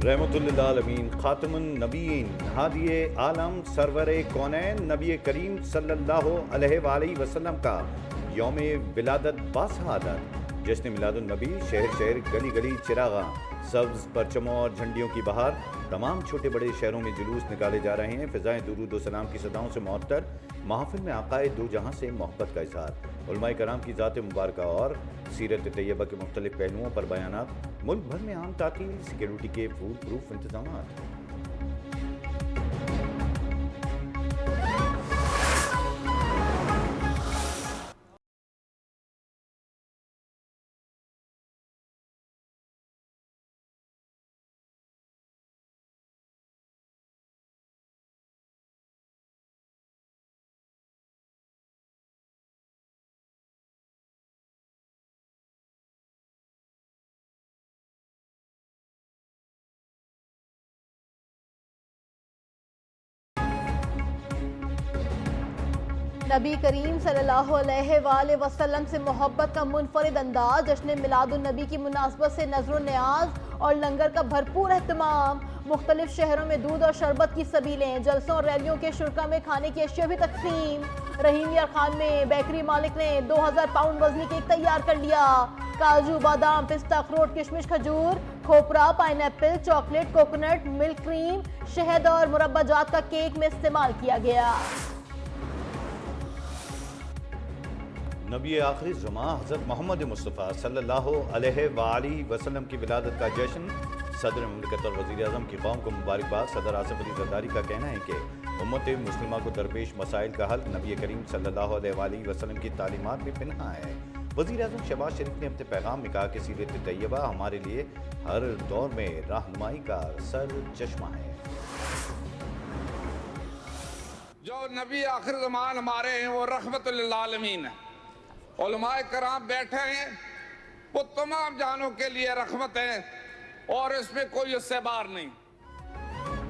रहमतुल्लिल आलमीन खातमुन नबीयीन हादिए आलम सरवर कौनैन नबी करीम सल्लल्लाहु अलैहि वसल्लम का यौम विलादत बासआदत। जश्न मिलादुन नबी शहर शहर गली गली चिरागा सब्ज परचमों और झंडियों की बहार। तमाम छोटे बड़े शहरों में जुलूस निकाले जा रहे हैं। फ़िज़ाएं दुरूद व सलाम की सदाओं से मुअत्तर। महफिल में आकाए दो जहां से मोहब्बत का इज़हार। उलमाए कराम की ज़ात मुबारका और सीरत तैयबा के मुख्तलिफ पहलुओं पर बयानात। मुल्क भर में आम ताकील सिक्योरिटी के फूल प्रूफ इंतजामात। नबी करीम सल्लल्लाहु अलैहि वसल्लम से मोहब्बत का मुनफरिद अंदाज। जश्न मिलादुन नबी की मुनासबत से नजर न्याज और लंगर का भरपूर एहतमाम। मुख्तलिफ शहरों में दूध और शरबत की सबीलें। जलसों और रैलियों के शुरा में खाने की अशिया भी तकसीम। रहीम यार खान में बेकरी मालिक ने 2000 पाउंड वजनी केक तैयार कर लिया। काजू बादाम पिस्ता अखरोट किशमिश खजूर खोपरा pineapple chocolate coconut milk cream शहद और मुरब्बा जात का केक में इस्तेमाल किया गया। नबी आखिरी ज़मा हज़रत मोहम्मद मुस्तफ़ा सल्लल्लाहु अलैहि वसल्लम की विलादत का जश्न। सदर मुमलिकत और वज़ीर आज़म की कौम को मुबारकबाद। सदर आसिफ अली ज़रदारी का कहना है कि उम्मत मुस्लिमा को दरपेश मसाइल का हल नबी करीम सल्लल्लाहु अलैहि वसल्लम की तालीमात में पिन्हा है। वज़ीर आज़म शहबाज शरीफ ने अपने पैगाम में कहा कि सीरत तैयबा हमारे लिए हर दौर में रहनुमाई का सर चश्मा है। जो नबी आखिर ज़मान हमारे हैं वो रहमतुल लिल आलमीन है। उलमाए कराम बैठे हैं, वो तमाम जानों के लिए रहमत है और इसमें कोई उससे बाहर नहीं।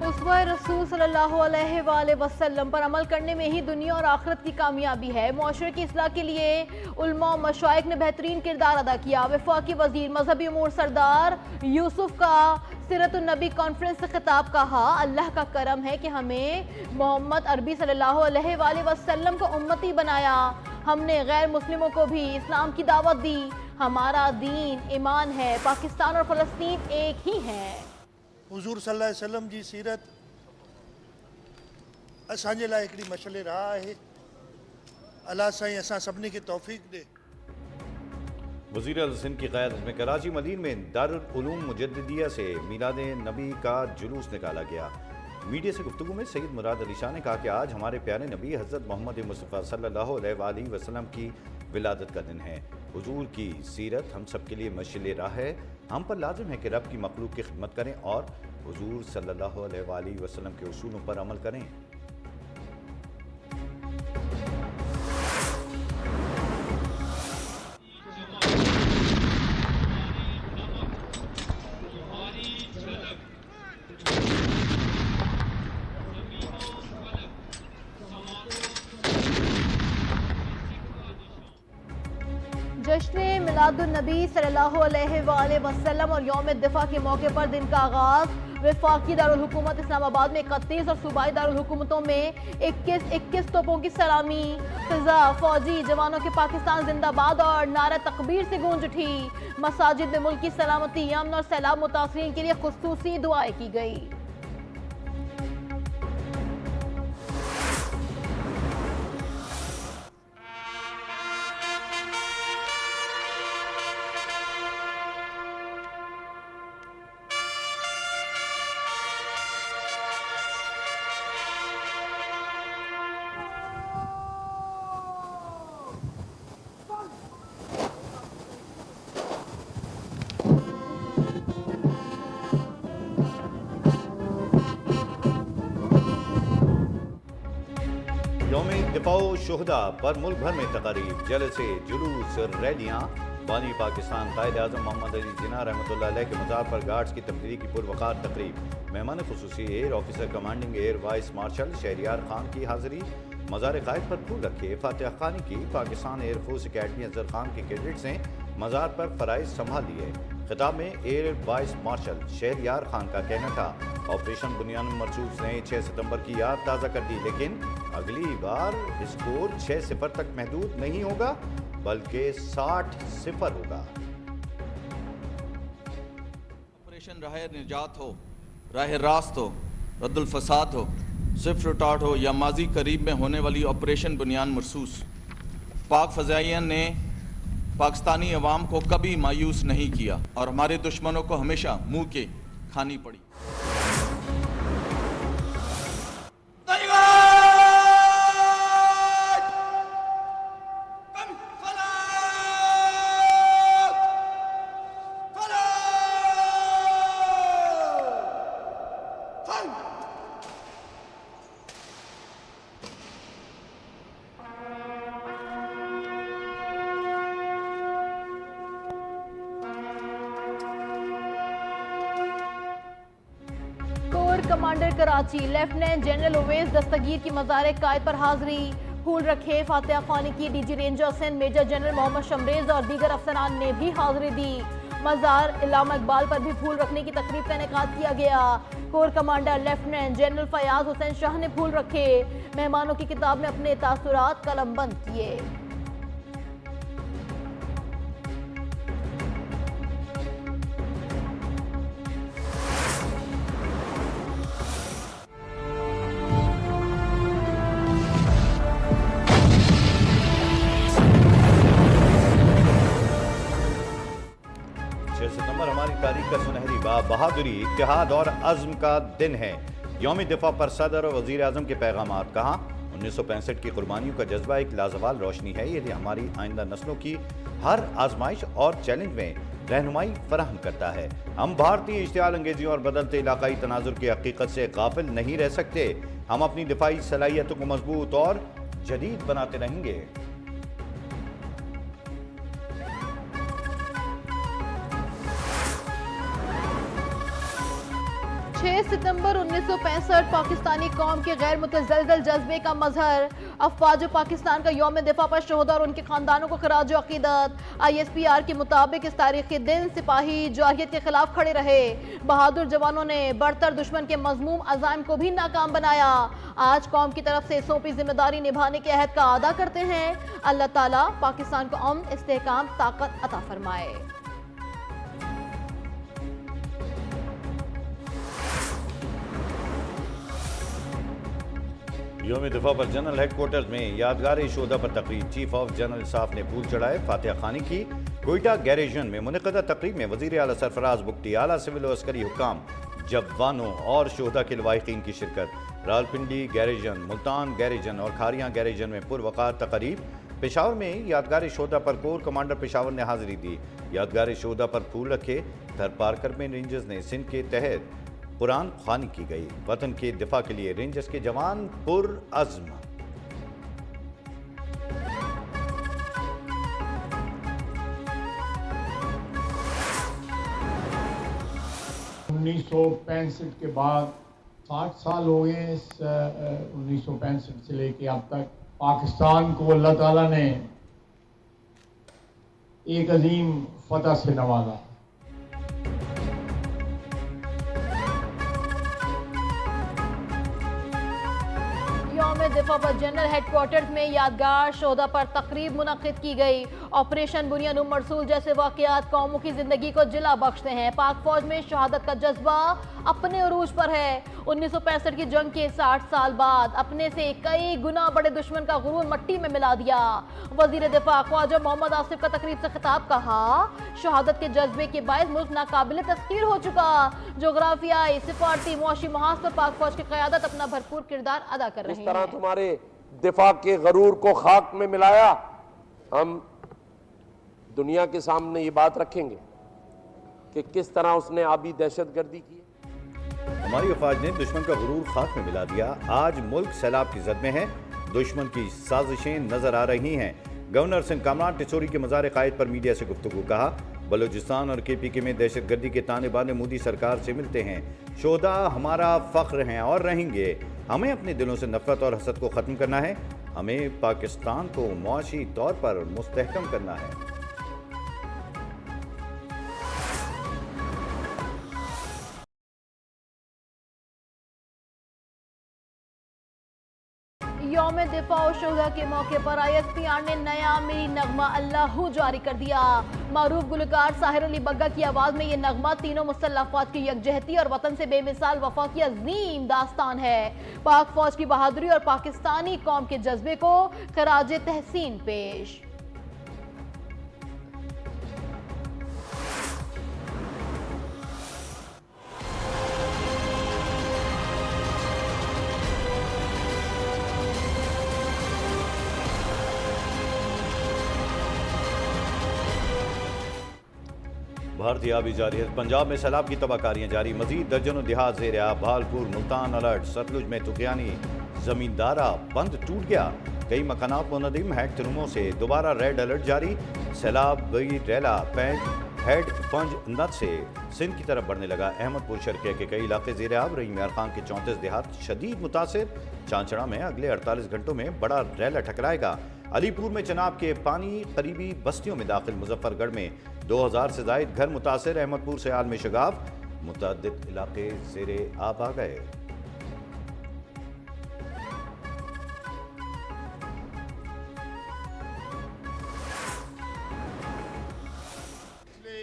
उस्वा रसूल सल्लल्लाहु अलैहि वसल्लम पर अमल करने में ही दुनिया और आखिरत की कामयाबी है। मुआशरे की इस्लाह के लिए उलमा और मशाइख ने बेहतरीन किरदार अदा किया। वफाकी वजीर मजहबी उमूर सरदार यूसुफ का सीरत नबी कॉन्फ्रेंस से खिताब कहा, अल्लाह का करम है कि हमें मोहम्मद अरबी सल्लल्लाहु अलैहि वसल्लम को उम्मती बनाया। हमने गैर मुस्लिमों को भी इस्लाम की दावत दी। हमारा दीन ईमान है। पाकिस्तान और फ़लस्तीन एक ही है। हुजूर सल्लल्लाहु अलैहि वसल्लम जी सीरत असांजे लाइ हिकिड़ी मशल राह आहे। अल्लाह साईं असां सभिनी खे तौफ़ीक़ ॾे। वज़ीर अल सिंध की क़यादत में कराची मदीन में दारुल उलूम मुजद्दिदिया से मीलाद नबी का जुलूस निकाला गया। मीडिया से गुफ्तगू में सैयद मुराद अली शाह ने कहा कि आज हमारे प्यारे नबी हज़रत मोहम्मद मुस्तफ़ा सल्लल्लाहु अलैहि वसल्लम की विलादत का दिन है। हुजूर की सीरत हम सब के लिए मशाल राह है। हम पर लाजिम है कि रब की मखलूक की खिदमत करें और हुजूर सल्लल्लाहु अलैहि वसल्लम के उसूलों पर अमल करें। जश्न मिलादुन नबी सल्लल्लाहु अलैहि वसल्लम और यौम दिफा के मौके पर दिन का आगाज। वफाकी दारुल हुकूमत इस्लामाबाद में 31 और सूबाई दारुल हुकूमतों में 21 तोपों की सलामी। फिजा फौजी जवानों के पाकिस्तान जिंदाबाद और नारा तकबीर से गूंज उठी। मसाजिद में मुल्क की सलामती अमन और सैलाब मुतासरीन के लिए खुसूसी दुआएं की गई। यौम दिफा शुहदा पर मुल्क भर में तकारीब जलसे जुलूस रैलियाँ। बानी पाकिस्तान कायद आज़म मोहम्मद अली जिन्ना रहमतुल्लाह अलैह के मज़ार पर गार्ड्स की तब्दीली की पुरवकार तकरीब। मेहमान खुसूसी air officer commanding air vice marshal Shahryar Khan की हाजिरी। मज़ार कायद पर फूल रखे फातिहा खानी की। पाकिस्तान एयरफोर्स अकेडमी अजहर खान के कैडेट्स ने मज़ार पर फ़राइज़ संभाल लिए। खिताब में air vice martial Shahryar Khan का कहना था, ऑपरेशन बुनियाद मरसूस ने 6 सितंबर की याद ताज़ा कर दी, लेकिन अगली बार स्कोर 6-0 तक महदूद नहीं होगा बल्कि 60-0 होगा। ऑपरेशन राह निजात हो, राह रास्त हो, रद्दुल फसाद हो, स्विफ्ट रिटार्ट हो या माजी करीब में होने वाली ऑपरेशन बुनियाद मरसूस, पाक फ़ज़ाइया ने पाकिस्तानी अवाम को कभी मायूस नहीं किया और हमारे दुश्मनों को हमेशा मुंह के खानी पड़ी। Commander Karachi lieutenant general Uwais Dastgir की मज़ार कायद पर हाजिरी, फूल रखे। फातिहा खानी की DG ranger Sindh major general Mohammad Shamrez और दीगर अफसरान ने भी हाजिरी दी। मज़ार इल्लामा इकबाल पर भी फूल रखने की तकरीब का इनेकाद किया गया। Core commander lieutenant general Fayaz Hussain Shah ने फूल रखे। मेहमानों की किताब में अपने तासुरात कलमबंद किए। 6 सितंबर हमारी तारीख का सुनहरी बहादुरी, इत्तेहाद और अज़्म का दिन है। यौम दिफा पर सदर और वज़ीर आज़म के पैगामात। कहा 1965 की कुर्बानियों का जज्बा एक लाजवाल रोशनी है, ये हमारी आइंदा नस्लों की हर आजमाइश और चैलेंज में रहनुमाई फराहम करता है। हम भारतीय इश्तियाल अंगेजी और बदलते इलाकाई तनाजुर की हकीकत से गाफिल नहीं रह सकते। हम अपनी दिफाई सलाहियतों को मजबूत और जदीद बनाते रहेंगे। 6 सितंबर 1965 पाकिस्तानी कौम के गैर मुतज़लज़ल जज्बे का मजहर। अफवाज पाकिस्तान का यौम दिफा पर शहदा और उनके खानदानों को खराज अकीदत। ISPR के मुताबिक इस तारीखी दिन सिपाही जाहिलियत के खिलाफ खड़े रहे। बहादुर जवानों ने बरतर दुश्मन के मजमूम अज़ाइम को भी नाकाम बनाया। आज कौम की तरफ से सौंपी जिम्मेदारी निभाने के अहद का अदा करते हैं। अल्लाह ताला पाकिस्तान को अमन, इस्तेहकाम, ताकत अता फरमाए। यौम दिफा पर जनरल हेडक्वार्टर्स में यादगार शोधा पर तकरीब। चीफ ऑफ जनरल स्टाफ ने फूल चढ़ाए। फातिहा खानी की कोयटा गैरेजन में मुनक़दा तकरीब में वज़ीर आला सरफराज बुगटी, आला सिविल और अस्करी हुक्काम, जवानों और शोधा के लवाहिकीन की शिरकत। रावलपिंडी गैरेजन, मुल्तान गैरेजन और खारियाँ गैरेजन में पुरवकार तकरीब। पेशावर में यादगार शोधा पर कोर कमांडर पेशावर ने हाजिरी दी। यादगार शोधा पर फूल रखे। थरपारकर में रेंजर्स ने सिंध के तहत कुरान ख्वानी की गई। वतन के दिफा के लिए रेंजर्स के जवान पुरअज़्म। उन्नीस सौ 65 के बाद 60 साल हो गए। इस 1965 से लेके अब तक पाकिस्तान को अल्लाह ताला ने एक अजीम फतह से नवाजा। दिफा पर जनरल हेडक्वार्टर्स में यादगार शोधा पर तकरीब मुनक़िद की गई। ऑपरेशन बुनियाद मरसूल जैसे वाक़यात कौमों की जिंदगी को जिला बख्शते हैं। पाक फौज में शहादत का जज्बा अपने उरूज पर है। 1965 की जंग के 60 साल बाद अपने से कई गुना बड़े दुश्मन का गुरूर मट्टी में मिला दिया। वजीर दिफा ख्वाजा मोहम्मद आसिफ का तकरीब से खिताब। कहा शहादत के जज्बे के बायस मुल्क नाकाबिल तस्खीर हो चुका। जोग्राफियाई, सिफारती, मुआशी महाज पर पाक फौज की क़यादत अपना भरपूर किरदार अदा कर रही है। तुम्हारे दिफा के गरूर को खाक में मिलाया। हम दुनिया के सामने ये बात रखेंगे कि किस तरह उसने आबी दहशतगर्दी की। हमारी अफवाज ने दुश्मन का गुरूर खाक में मिला दिया। आज मुल्क सैलाब की जद में है। दुश्मन की साजिशें नजर आ रही हैं। गवर्नर सिंध कामरान टिसोरी के मज़ार कायद पर मीडिया से गुफ्तगू। कहा बलूचिस्तान और KPK में दहशतगर्दी के ताने बाने मोदी सरकार से मिलते हैं। शोधा हमारा फ़ख्र हैं और रहेंगे। हमें अपने दिलों से नफरत और हसद को ख़त्म करना है। हमें पाकिस्तान को मुआशी तौर पर मुस्तहकम करना है। दिफा और शुहदा के मौके पर ISPR ने नया मिनी नगमा अल्लाहू जारी कर दिया। मारूफ गुलकार साहिर अली बग्गा की आवाज में ये नगमा तीनों मुसल्लह अफवाज की यकजहती और वतन से बेमिसाल वफा की अजीम दास्तान है। पाक फौज की बहादुरी और पाकिस्तानी कौम के जज्बे को खराज तहसीन पेश। भारतीय आबी जारी है। पंजाब में सैलाब की तबाहकारियां जारी, मजीद दर्जनों देहात ज़ेर आब, भालपुर मुल्तान अलर्ट, सतलुज में तुगयानी जमींदारा बंद टूट गया, कई मकानात मुनदिम, हैड तनुमों से दोबारा रेड अलर्ट जारी। सैलाब बई रेला पैंट हेड पंज नद से सिंध की तरफ बढ़ने लगा। अहमदपुर शर्किया के कई इलाके ज़ेर आब, रहीम यार खान के 34 देहात शदीद मुतासिर। चांचड़ा में अगले 48 घंटों में बड़ा रेला टकराएगा। अलीपुर में चनाब के पानी करीबी बस्तियों में दाखिल, मुजफ्फरगढ़ में 2000 से जायद घर मुतासिर। अहमदपुर से आलम शगाफ, मुतअद्दिद इलाके ज़ेरे आब आ गए। पिछले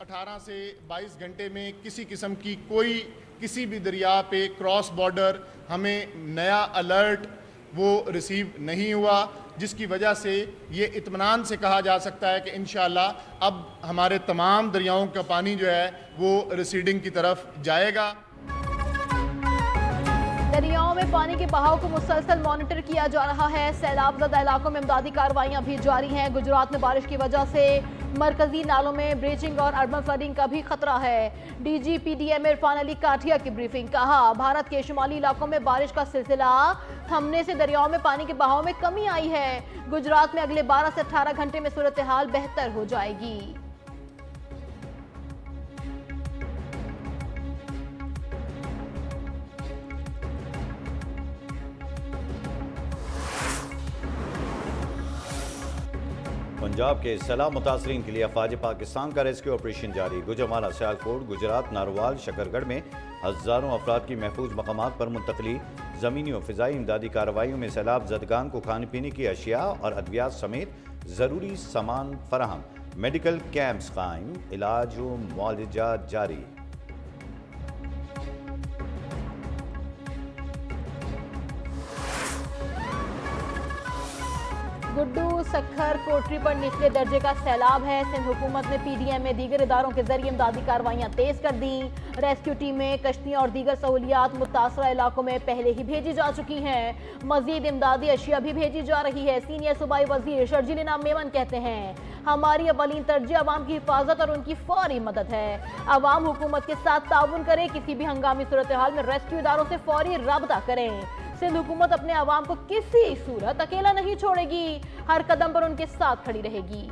18 से 22 घंटे में किसी किस्म की कोई किसी भी दरिया पे क्रॉस बॉर्डर हमें नया अलर्ट वो रिसीव नहीं हुआ, जिसकी वजह से ये इत्मीनान से कहा जा सकता है कि इंशाअल्लाह अब हमारे तमाम दरियाओं का पानी जो है वो रिसीडिंग की तरफ जाएगा। दरियाओं में पानी के बहाव को मुसलसल मॉनिटर किया जा रहा है। सैलाब ज़दा इलाकों में इमदादी कार्रवाइयां भी जारी हैं। गुजरात में बारिश की वजह से मरकजी नालों में ब्रीचिंग और अर्बन फ्लडिंग का भी खतरा है। DG PDM इरफान अली काठिया की ब्रीफिंग, कहा भारत के शुमाली इलाकों में बारिश का सिलसिला थमने से दरियाओं में पानी के बहाव में कमी आई है। गुजरात में अगले 12 से 18 घंटे में सूरत हाल बेहतर हो जाएगी। पंजाब के सैलाब मुतासरीन के लिए अफवाज पाकिस्तान का रेस्क्यू ऑपरेशन जारी। गुजरावाला, सियालकोट, गुजरात, नारोवाल, शकरगढ़ में हज़ारों अफराद की महफूज मकामात पर मुंतकली। ज़मीनी और फ़िज़ाई इमदादी कार्रवाइयों में सैलाब ज़दगान को खाने पीने की अशिया और अद्वियात समेत ज़रूरी सामान फराहम। मेडिकल कैंप्स कायम, इलाज व मुआलजा जारी। गुड्डू, सखर, कोटरी पर निचले दर्जे का सैलाब है। सिंध हुकूमत ने PDM में दीगर इदारों के जरिए इमदादी कार्रवाइयां तेज कर दी। रेस्क्यू टीमें, कश्तियां और दीगर सहूलियात मुतासरा इलाकों में पहले ही भेजी जा चुकी हैं। मजीद इमदादी अशिया भी भेजी जा रही है। सीनियर सूबाई वजीर शर्जील इनाम मेमन कहते हैं, हमारी अवलीन तरजीह अवाम की हिफाजत और उनकी फौरी मदद है। अवाम हुकूमत के साथ ताउन करे, किसी भी हंगामी सूरत हाल में रेस्क्यू इदारों से फौरी राबता करें। सिंध हुकूमत अपने अवाम को किसी सूरत अकेला नहीं छोड़ेगी, हर कदम पर उनके साथ खड़ी रहेगी।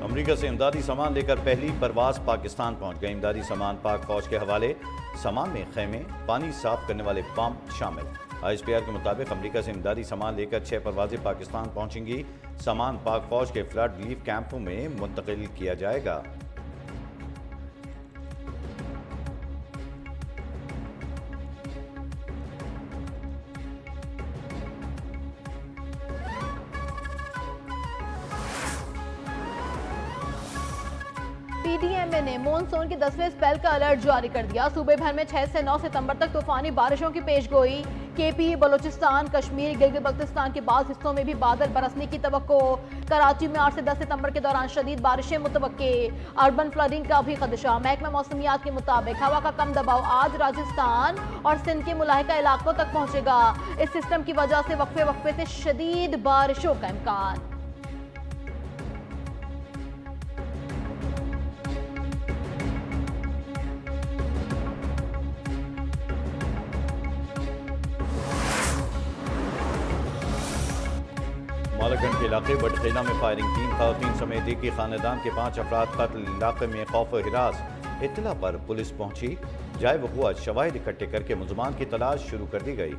अमेरिका से इमदादी सामान लेकर पहली परवाज पाकिस्तान पहुंच गए। इमदादी सामान पाक फौज के हवाले। सामान में खेमे, पानी साफ करने वाले पंप शामिल। ISPR के मुताबिक अमेरिका से इमदादी सामान लेकर 6 परवाजें पाकिस्तान पहुंचेंगी। सामान पाक फौज के फ्लड रिलीफ कैंपों में मुंतकिल किया जाएगा। PDMA ने मॉनसून के 10वें स्पेल का अलर्ट जारी कर दिया। सूबे भर में 6 से 9 सितंबर तक तूफानी बारिशों की पेशगोई। KP, बलोचिस्तान, कश्मीर, गिलगित बल्तिस्तान के बाद हिस्सों में भी बादल बरसने की तवक्को। कराची में 8 से 10 सितंबर के दौरान शदीद बारिशें मुतवक्के। अर्बन फ्लडिंग का भी खदशा। महकमा मौसमियात के मुताबिक हवा का कम दबाव आज राजस्थान और सिंध के मुलाहिका इलाकों तक पहुंचेगा। इस सिस्टम की वजह से वक्फे वक्फे से शदीद बारिशों का इम्कान। मालकगंज के इलाके बटखेला में फायरिंग, 3 खवातीन समेत एक ही खानदान के 5 अफराद कत्ल। इलाके में खौफ हिरास। इत्तला पर पुलिस पहुंची। जाए वक़ुआ शवाहिद इकट्ठे करके मुलज़मान की तलाश शुरू कर दी गई।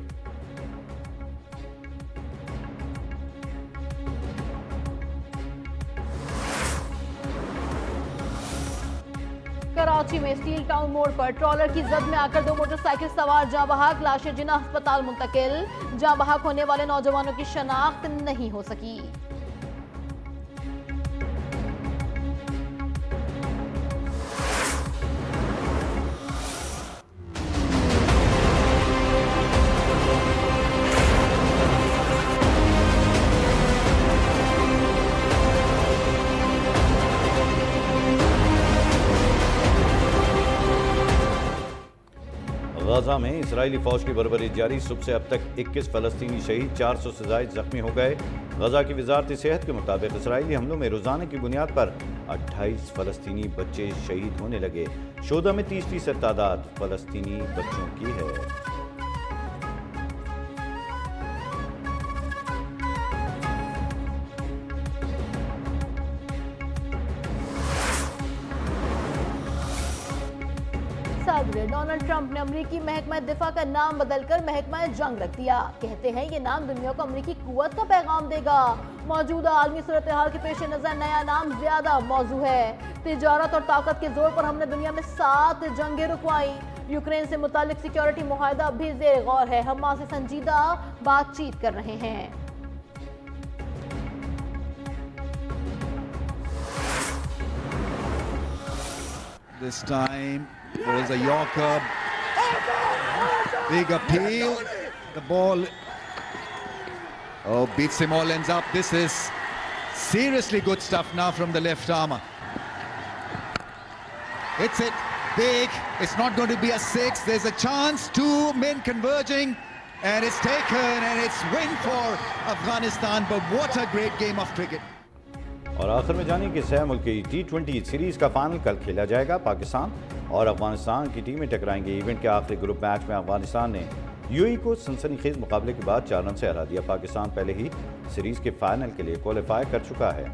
कराची में स्टील टाउन मोड़ पर ट्रॉलर की जद में आकर 2 मोटरसाइकिल सवार जाँ बहक, लाशें जिन्ना अस्पताल मुंतकिल। जाँ बहक होने वाले नौजवानों की शनाख्त नहीं हो सकी। गजा में इजरायली फौज की बर्बरी जारी। सुबह से अब तक 21 फलस्तीनी शहीद, 400 से ज्यादा जख्मी हो गए। गजा की वजारत सेहत के मुताबिक इजरायली हमलों में रोजाना की बुनियाद पर 28 फलस्तीनी बच्चे शहीद होने लगे। शोधा में 30% तादाद फलस्तीनी बच्चों की है। सदर डोनाल्ड ट्रंप ने अमरीकी महकमा दिफा का नाम बदलकर महकमा जंग रख दिया। कहते हैं ये नाम दुनिया को अमरीकी कुव्वत का पैगाम देगा। मौजूदा आलमी सूरत हाल के पेश नजर नया नाम ज्यादा मौजू है। तिजारत और ताकत के जोर पर हमने दुनिया में 7 जंगें रुकवाई। यूक्रेन से मुतालिक सिक्योरिटी मुआहदा भी जेर गौर है। हमास से संजीदा बातचीत कर रहे हैं। This time was a Yorker. Big appeal. The ball. Oh, beats him all, ends up. This is seriously good stuff now from the left armour. Hits it big. It's not going to be a 6. There's a chance. 2 men converging. And it's taken, and it's win for Afghanistan. But what a great game of cricket. और आखिर में जानिए कि 6 मुल्की T20 series का final कल खेला जाएगा। पाकिस्तान और अफगानिस्तान की टीमें टकराएंगी। इवेंट के आखिरी ग्रुप मैच में अफगानिस्तान ने यूएई को सनसनीखेज मुकाबले के बाद 4 रन से हरा दिया। पाकिस्तान पहले ही सीरीज के फाइनल के लिए क्वालिफाई कर चुका है।